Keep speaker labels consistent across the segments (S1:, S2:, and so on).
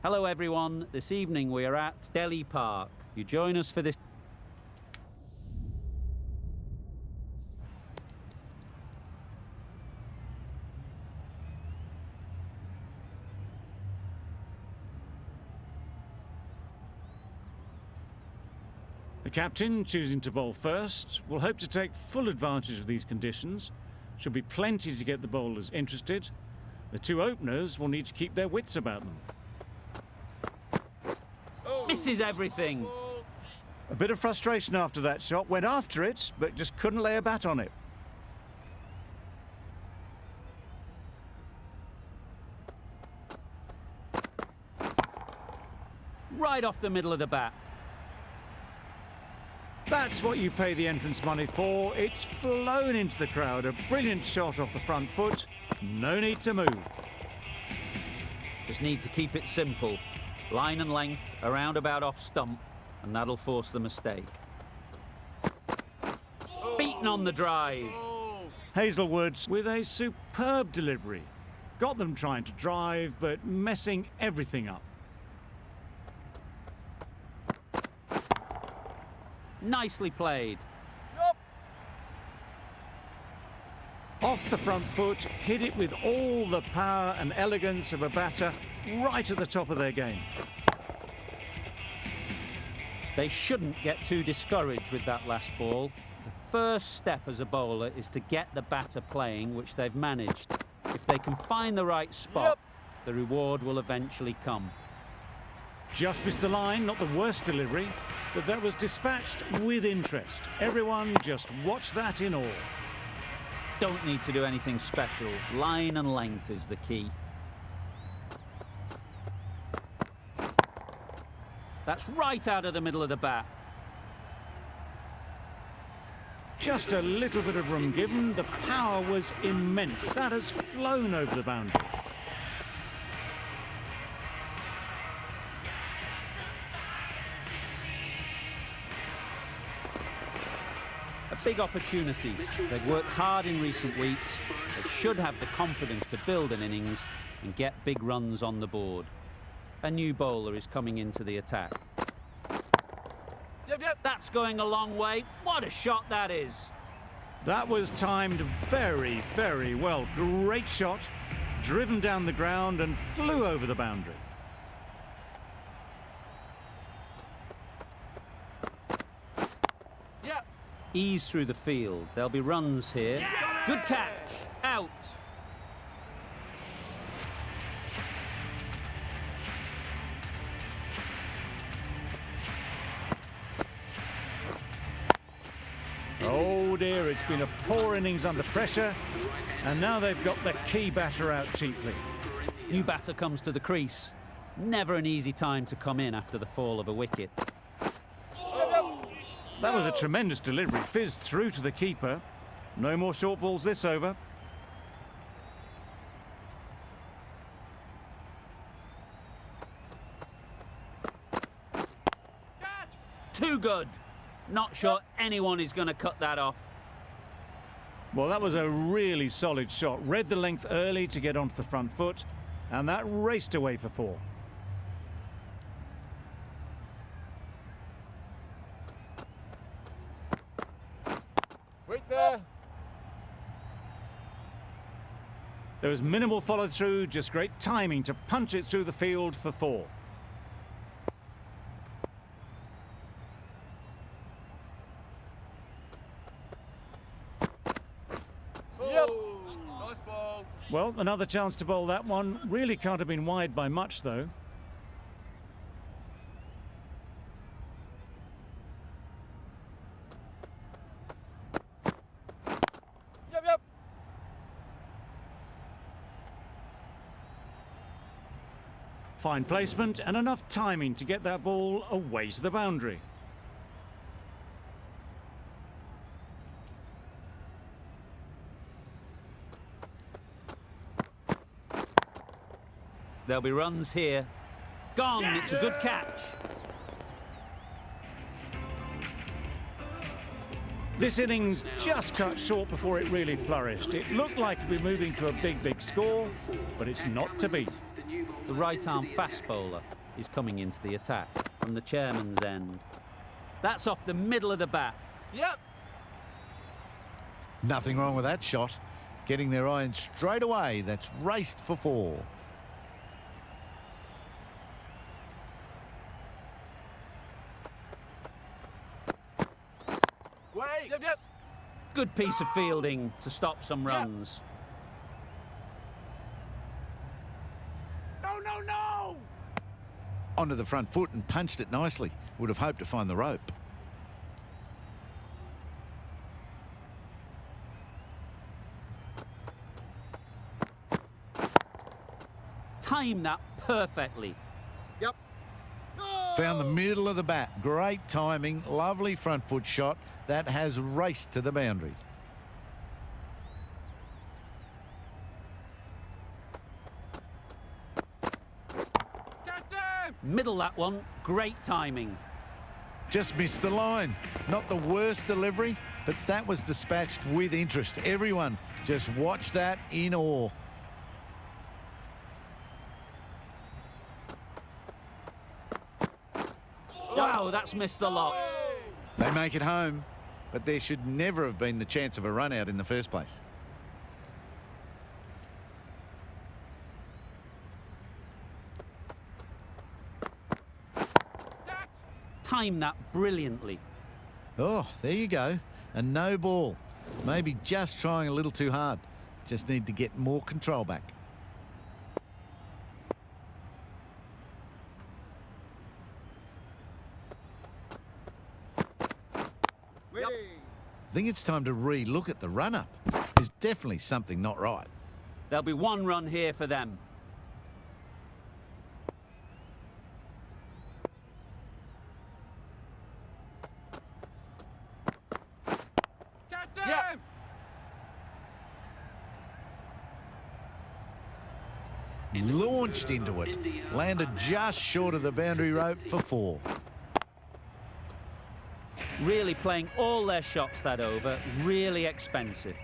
S1: Hello everyone, this evening we are at Delhi Park. You join us for this.
S2: The captain, choosing to bowl first, will hope to take full advantage of these conditions. Should be plenty to get the bowlers interested. The two openers will need to keep their wits about them.
S1: Misses everything.
S2: A bit of frustration after that shot. Went after it, but just couldn't lay a bat on it.
S1: Right off the middle of the bat.
S2: That's what you pay the entrance money for. It's flown into the crowd. A brilliant shot off the front foot. No need to move.
S1: Just need to keep it simple. Line and length, around about off stump, and that'll force the mistake. Beaten on the drive.
S2: Hazelwood with a superb delivery. Got them trying to drive, but messing everything up.
S1: Nicely played.
S2: Off the front foot, hit it with all the power and elegance of a batter, right at the top of their game.
S1: They shouldn't get too discouraged with that last ball. The first step as a bowler is to get the batter playing, which they've managed. If they can find the right spot, the reward will eventually come.
S2: Just missed the line, not the worst delivery, but that was dispatched with interest. Everyone just watch that in awe.
S1: Don't need to do anything special. Line and length is the key. That's right out of the middle of the bat.
S2: Just a little bit of room given. The power was immense. That has flown over the boundary.
S1: A big opportunity. They've worked hard in recent weeks. They should have the confidence to build an innings and get big runs on the board. A new bowler is coming into the attack. That's going a long way. What a shot that is.
S2: That was timed very, very well. Great shot, driven down the ground and flew over the boundary.
S1: Ease through the field. There'll be runs here. Good catch. Out.
S2: Oh dear, it's been a poor innings under pressure, and now they've got the key batter out cheaply.
S1: New batter comes to the crease. Never an easy time to come in after the fall of a wicket.
S2: That was a tremendous delivery, fizzed through to the keeper. No more short balls this over.
S1: Too good. Not sure anyone is going to cut that off.
S2: Well, that was a really solid shot. Read the length early to get onto the front foot, and that raced away for four.
S3: Wait there.
S2: There was minimal follow-through, just great timing to punch it through the field for four.
S3: Nice ball.
S2: Well, another chance to bowl that one. Really can't have been wide by much, though. Fine placement and enough timing to get that ball away to the boundary.
S1: There'll be runs here. Gone. It's a good catch.
S2: This innings just cut short before it really flourished. It looked like it'd be moving to a big, big score, but it's not to be.
S1: The right-arm fast bowler is coming into the attack from the chairman's end. That's off the middle of the bat.
S3: Yep.
S4: Nothing wrong with that shot. Getting their iron straight away. That's raced for 4.
S3: Wait. Yep.
S1: Good piece of fielding to stop some runs.
S3: No, no, no!
S4: Onto the front foot and punched it nicely. Would have hoped to find the rope.
S1: Time that perfectly.
S3: Yep.
S4: Found the middle of the bat. Great timing. Lovely front foot shot. That has raced to the boundary.
S1: Middle that one. Great timing.
S4: Just missed the line. Not the worst delivery, but that was dispatched with interest. Everyone just watched that in awe.
S1: Wow, that's missed the lot.
S4: They make it home, but there should never have been the chance of a run out in the first place.
S1: Time that brilliantly.
S4: Oh, there you go. A no ball. Maybe just trying a little too hard. Just need to get more control back. I think it's time to re-look at the run-up. There's definitely something not right.
S1: There'll be one run here for them.
S3: Yep.
S4: Launched into it. Landed just short of the boundary rope for 4.
S1: Really playing all their shots that over. Really expensive.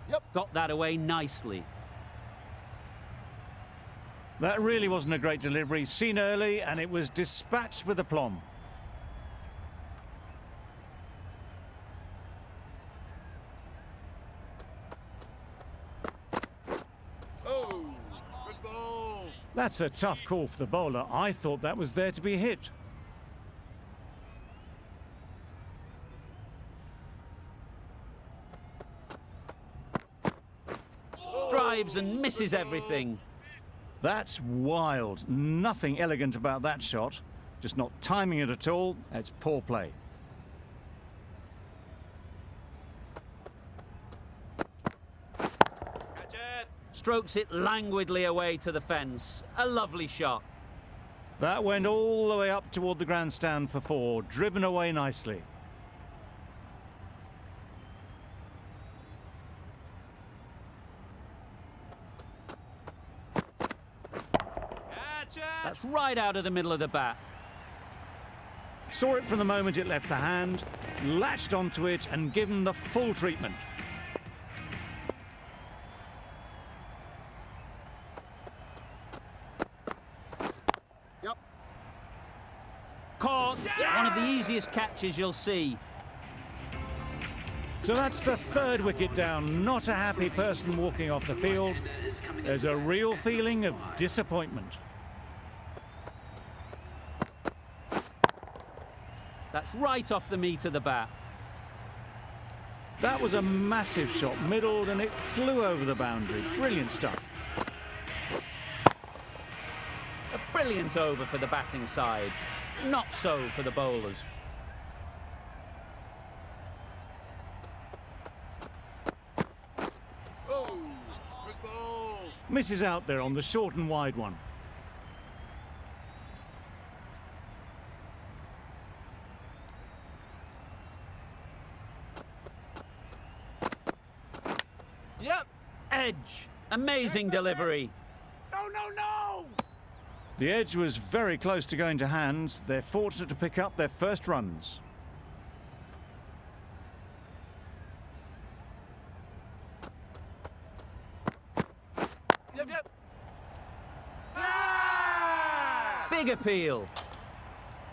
S3: Yep.
S1: Got that away nicely.
S2: That really wasn't a great delivery. Seen early, and it was dispatched with aplomb.
S3: Oh, good ball.
S2: That's a tough call for the bowler. I thought that was there to be hit.
S1: Drives and misses everything.
S2: That's wild. Nothing elegant about that shot. Just not timing it at all. It's poor play.
S1: Strokes it languidly away to the fence. A lovely shot.
S2: That went all the way up toward the grandstand for 4. Driven away nicely.
S1: That's right out of the middle of the bat.
S2: Saw it from the moment it left the hand, latched onto it and given the full treatment.
S3: Yep.
S1: Caught. One of the easiest catches you'll see.
S2: So that's the 3rd wicket down. Not a happy person walking off the field. There's a real feeling of disappointment.
S1: That's right off the meat of the bat.
S2: That was a massive shot, middled, and it flew over the boundary. Brilliant stuff.
S1: A brilliant over for the batting side. Not so for the bowlers.
S3: Oh, good ball.
S2: Misses out there on the short and wide one.
S3: Yep.
S1: Edge. Amazing delivery.
S3: No, no, no!
S2: The edge was very close to going to hands. They're fortunate to pick up their first runs.
S1: Big appeal.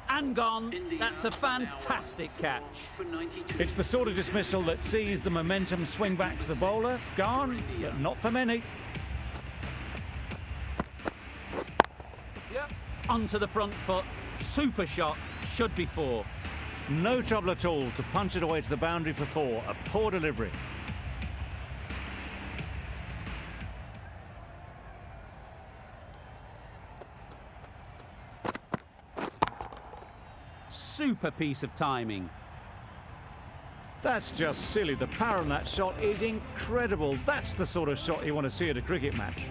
S1: And gone. That's a fantastic catch.
S2: It's the sort of dismissal that sees the momentum swing back to the bowler. Gone, but not for many.
S3: Yep.
S1: Onto the front foot. Super shot. Should be 4.
S2: No trouble at all to punch it away to the boundary for 4. A poor delivery.
S1: Super piece of timing.
S2: That's just silly. The power on that shot is incredible. That's the sort of shot you want to see at a cricket match.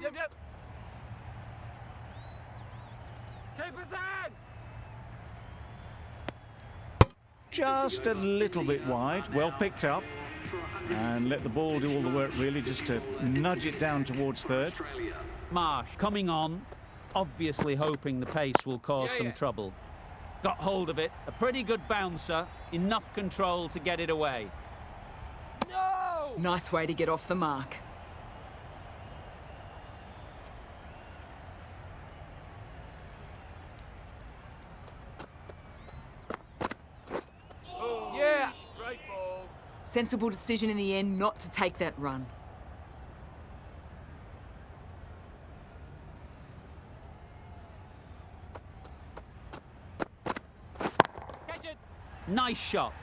S3: Yep, yep. Keep us in!
S2: Just a little bit wide. Well picked up. And let the ball do all the work, really, just to nudge it down towards third.
S1: Marsh coming on, obviously hoping the pace will cause some trouble. Got hold of it, a pretty good bouncer, enough control to get it away.
S3: No!
S5: Nice way to get off the mark.
S3: Oh, yeah! Great ball.
S5: Sensible decision in the end not to take that run.
S3: Catch it!
S1: Nice shot.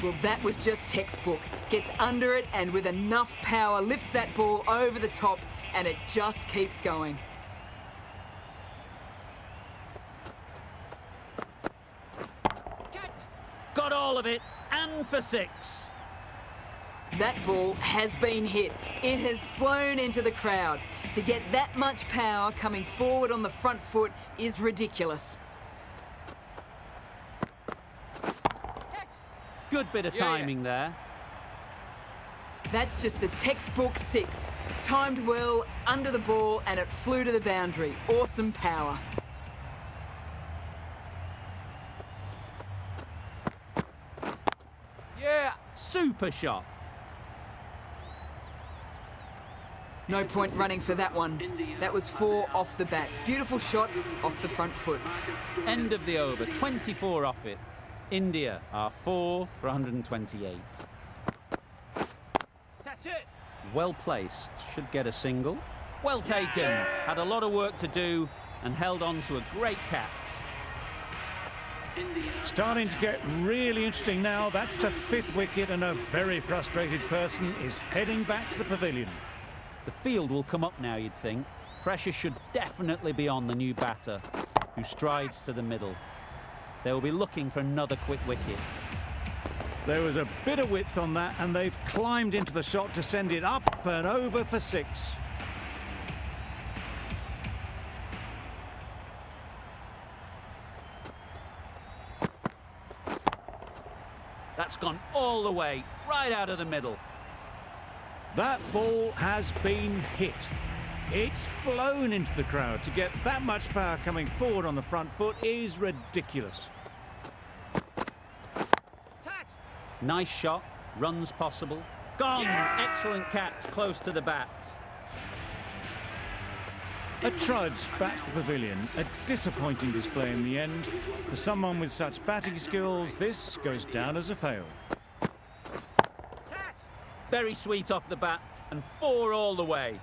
S5: Well, that was just textbook. Gets under it and with enough power lifts that ball over the top and it just keeps going.
S3: Catch!
S1: Got all of it, and for 6.
S5: That ball has been hit. It has flown into the crowd. To get that much power coming forward on the front foot is ridiculous.
S3: Catch!
S1: Good bit of timing there.
S5: That's just a textbook 6. Timed well, under the ball, and it flew to the boundary. Awesome power.
S3: Yeah!
S1: Super shot.
S5: No point running for that one. That was 4 off the bat. Beautiful shot off the front foot.
S1: End of the over, 24 off it. India are 4 for 128.
S3: That's it!
S1: Well placed, should get a single. Well taken, had a lot of work to do and held on to a great catch.
S2: Starting to get really interesting now. That's the 5th wicket and a very frustrated person is heading back to the pavilion.
S1: The field will come up now, you'd think. Pressure should definitely be on the new batter, who strides to the middle. They will be looking for another quick wicket.
S2: There was a bit of width on that and they've climbed into the shot to send it up and over for 6.
S1: That's gone all the way, right out of the middle.
S2: That ball has been hit. It's flown into the crowd. To get that much power coming forward on the front foot is ridiculous.
S3: Catch!
S1: Nice shot, runs possible. Gone! Excellent catch, close to the bat.
S2: A trudge back to the pavilion. A disappointing display in the end. For someone with such batting skills, this goes down as a fail.
S3: Catch!
S1: Very sweet off the bat, and 4 all the way.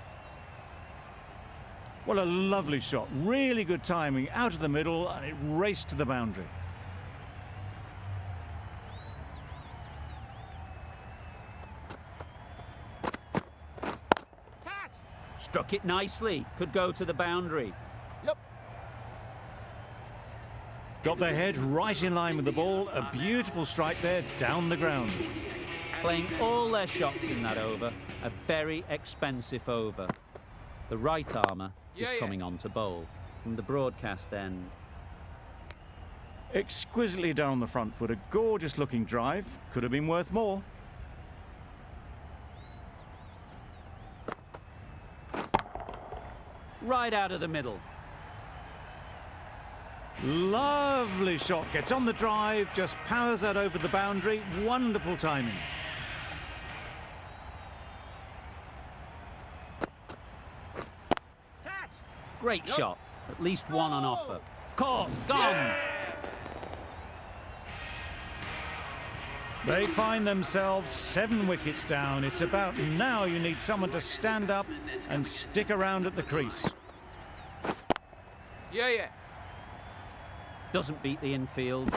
S2: Well, a lovely shot. Really good timing out of the middle, and it raced to the boundary.
S3: Catch!
S1: Struck it nicely, could go to the boundary.
S3: Yep.
S2: Got their head right in line with the ball. A beautiful strike there down the ground.
S1: Playing all their shots in that over. A very expensive over. The right armour is coming on to bowl. From the broadcast end.
S2: Exquisitely down the front foot. A gorgeous looking drive. Could have been worth more.
S1: Right out of the middle.
S2: Lovely shot. Gets on the drive. Just powers that over the boundary. Wonderful timing.
S1: Great shot. At least one on offer. Caught. Gone.
S2: They find themselves 7 wickets down. It's about now you need someone to stand up and stick around at the crease.
S3: Yeah.
S1: Doesn't beat the infield.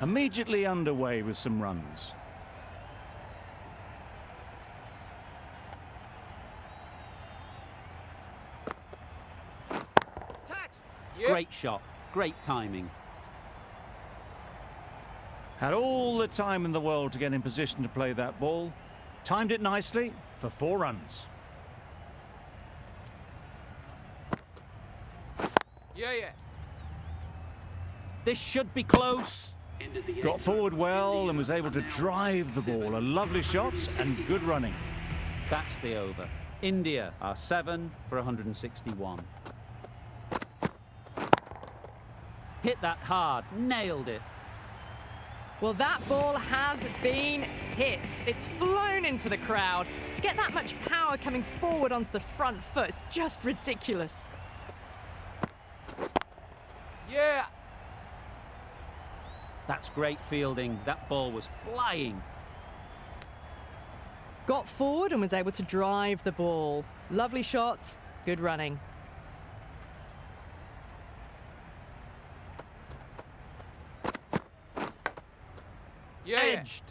S2: Immediately underway with some runs.
S3: Catch. Yep.
S1: Great shot. Great timing.
S2: Had all the time in the world to get in position to play that ball. Timed it nicely for 4 runs.
S3: Yeah.
S1: This should be close.
S2: Got forward well and was able to drive the ball. A lovely shot and good running.
S1: That's the over. India are 7 for 161. Hit that hard. Nailed it.
S6: Well, that ball has been hit. It's flown into the crowd. To get that much power coming forward onto the front foot is just ridiculous.
S3: Yeah.
S1: That's great fielding. That ball was flying.
S6: Got forward and was able to drive the ball. Lovely shot, good running.
S3: Yeah.
S1: Edged.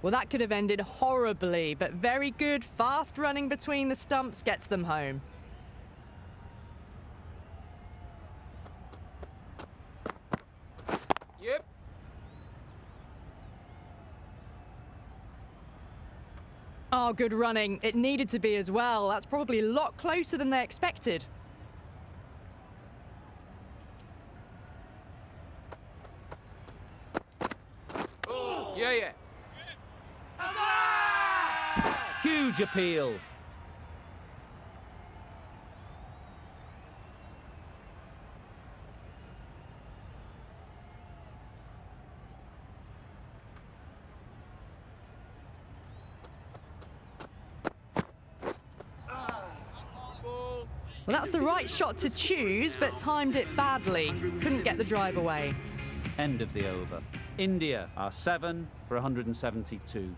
S6: Well, that could have ended horribly, but very good, fast running between the stumps gets them home.
S3: Yep.
S6: Oh, good running. It needed to be as well. That's probably a lot closer than they expected.
S3: Yeah.
S1: Huge appeal.
S6: Well, that's the right shot to choose, but timed it badly. Couldn't get the drive away.
S1: End of the over. India are 7 for 172.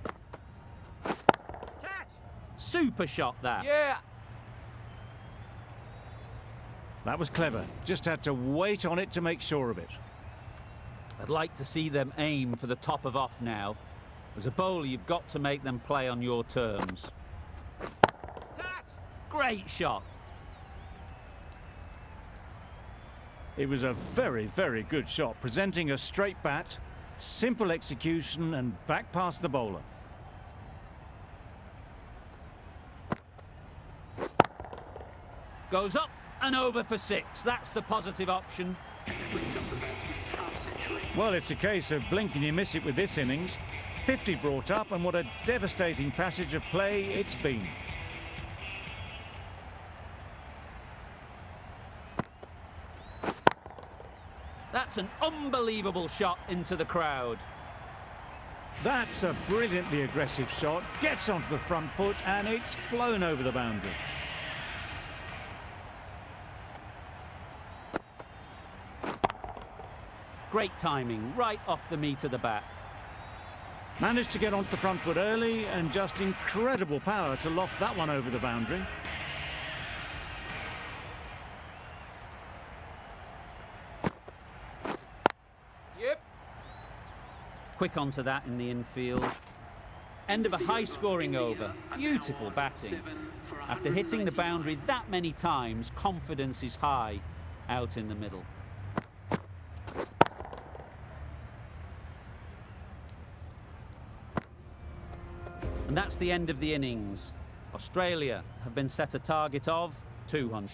S3: Catch.
S1: Super shot that.
S3: Yeah.
S2: That was clever. Just had to wait on it to make sure of it.
S1: I'd like to see them aim for the top of off now. As a bowler, you've got to make them play on your terms.
S3: Catch.
S1: Great shot.
S2: It was a very, very good shot, presenting a straight bat, simple execution and back past the bowler.
S1: Goes up and over for 6. That's the positive option.
S2: Well, it's a case of blink and you miss it with this innings. 50 brought up, and what a devastating passage of play it's been.
S1: That's an unbelievable shot into the crowd.
S2: That's a brilliantly aggressive shot, gets onto the front foot, and it's flown over the boundary.
S1: Great timing, right off the meat of the bat.
S2: Managed to get onto the front foot early, and just incredible power to loft that one over the boundary.
S3: Yep.
S1: Quick onto that in the infield. End of a high-scoring over. Beautiful batting. After hitting the boundary that many times, confidence is high out in the middle. And that's the end of the innings. Australia have been set a target of 200.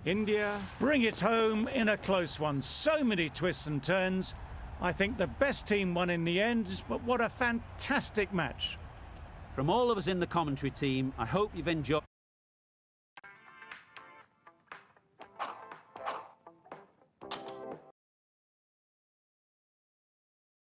S2: India bring it home in a close one. So many twists and turns. I think the best team won in the end, but what a fantastic match.
S1: From all of us in the commentary team, I hope you've enjoyed.